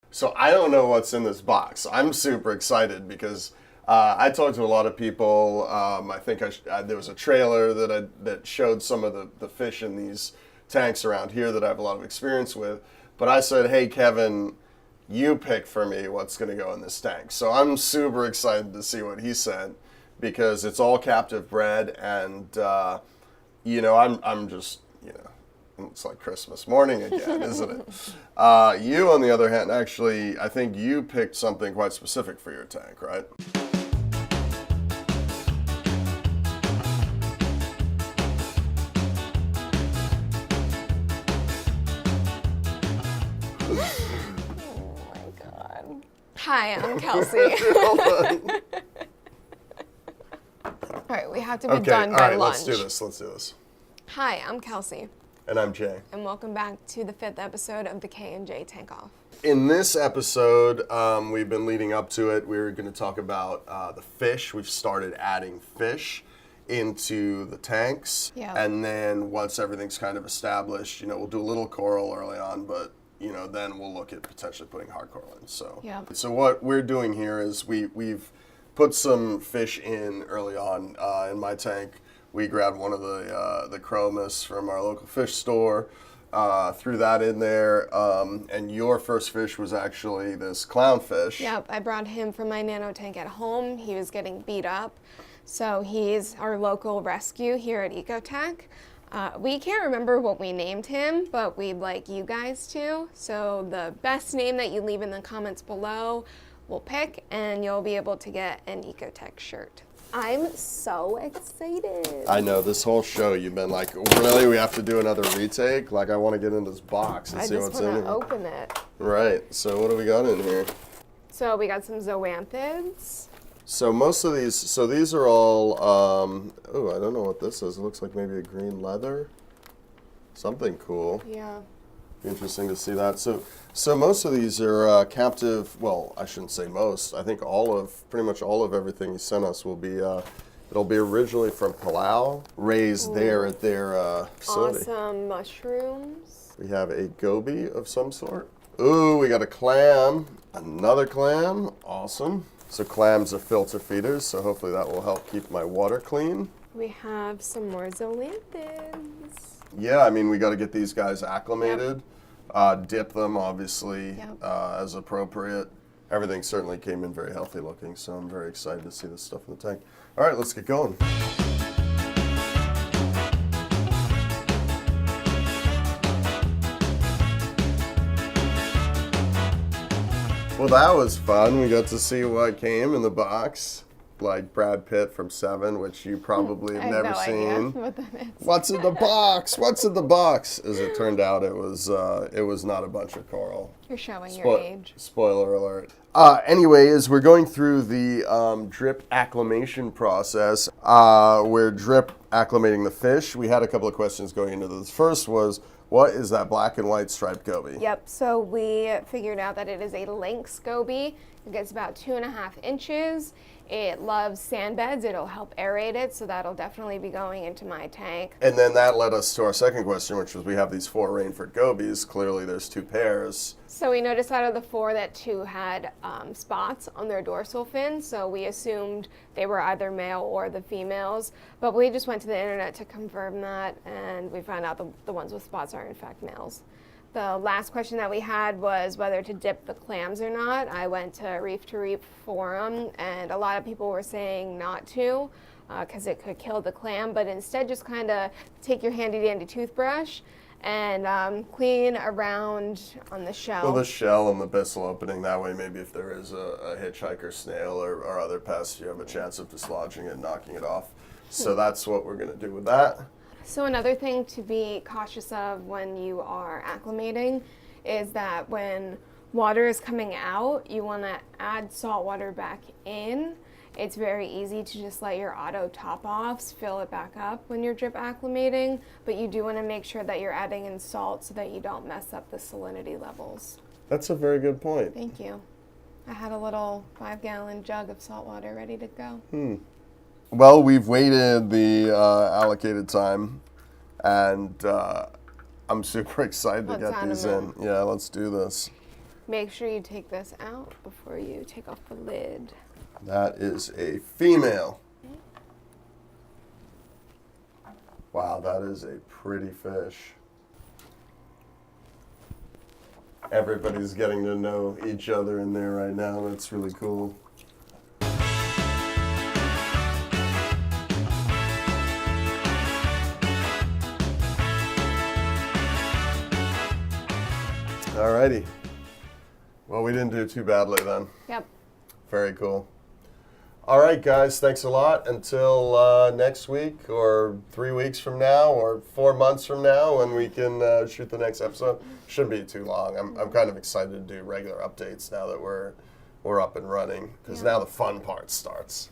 So I don't know what's in this box. I'm super excited because I talked to a lot of people. I think there was a trailer that showed some of the fish in these tanks around here that I have a lot of experience with. But I said, hey, Kevin, you pick for me what's going to go in this tank. So I'm super excited to see what he said because it's all captive bred. And, I'm just, it's like Christmas morning again, isn't it? You, on the other hand, actually, I think you picked something quite specific for your tank, right? Oh my God. Hi, I'm Kelsey. Hold on. All right, we have to be Okay, done all by right, lunch. let's do this. Hi, I'm Kelsey, And I'm Jay. and welcome back to the 5th episode of the K&J TankOff. In this episode, we've been leading up to it. We're going to talk about the fish. We've started adding fish into the tanks. Yeah. And then once everything's kind of established, we'll do a little coral early on, but then we'll look at potentially putting hard coral in. So, Yeah. So what we're doing here is we've put some fish in early on in my tank. We grabbed one of the chromis from our local fish store, threw that in there, and your first fish was actually this clownfish. Yep, I brought him from my Nano tank at home. He was getting beat up. So he's our local rescue here at Ecotech. We can't remember what we named him, but we'd like you guys to. So the best name that you leave in the comments below, we'll pick, and you'll be able to get an Ecotech shirt. I'm so excited. I know, this whole show you've been like, really, we have to do another retake? Like, I want to get in this box and I see just what's in want here. to open it. Right, so what do we got in here? So we got some zoanthids. So most of these are all, oh, I don't know what this is. It looks like maybe a green leather. Something cool. Yeah. Interesting to see that. So most of these are captive. Well, I shouldn't say most. I think pretty much all of everything you sent us will be. It'll be originally from Palau, raised there at their facility. Awesome mushrooms. We have a goby of some sort. Ooh, we got a clam. Another clam. Awesome. So clams are filter feeders, so hopefully that will help keep my water clean. We have some more zoanthids. Yeah, I mean, we got to get these guys acclimated, dip them, obviously, Yep. as appropriate. Everything certainly came in very healthy looking, so I'm very excited to see this stuff in the tank. All right, let's get going. Well, that was fun. We got to see what came in the box, like Brad Pitt from Seven, which you probably have I never have no seen. idea what that is. What's in the box? What's in the box? As it turned out, it was not a bunch of coral. You're showing your age. Spoiler alert. Anyway, as we're going through the drip acclimation process, we're drip acclimating the fish. We had a couple of questions going into this. First was, what is that black and white striped goby? Yep, so we figured out that it is a lynx goby. It gets about 2.5 inches. It loves sand beds. It'll help aerate it, so that'll definitely be going into my tank. And then that led us to our second question, which was we have these 4 Rainford gobies. Clearly there's 2 pairs. So we noticed out of the 4 that 2 had spots on their dorsal fin, so we assumed they were either male or the females, but we just went to the internet to confirm that, and we found out the ones with spots are in fact males. The last question that we had was whether to dip the clams or not. I went to Reef forum, and a lot of people were saying not to, because it could kill the clam, but instead just kind of take your handy dandy toothbrush and clean around on the shell. Well, the shell and the bristle opening, that way maybe if there is a hitchhiker snail or other pest, you have a chance of dislodging it and knocking it off. So that's what we're going to do with that. So another thing to be cautious of when you are acclimating is that when water is coming out, you want to add salt water back in. It's very easy to just let your auto top-offs fill it back up when you're drip acclimating, but you do want to make sure that you're adding in salt so that you don't mess up the salinity levels. That's a very good point. Thank you. I had a little 5-gallon jug of salt water ready to go. Well, we've waited the allocated time, and I'm super excited to Let's get add these them in. Yeah, let's do this. Make sure you take this out before you take off the lid. That is a female. Wow, that is a pretty fish. Everybody's getting to know each other in there right now. That's really cool. Alrighty. Well, we didn't do too badly then. Yep. Very cool. All right, guys, thanks a lot. Until next week or 3 weeks from now or 4 months from now when we can shoot the next episode. Shouldn't be too long. I'm kind of excited to do regular updates now that we're up and running because now the fun part starts.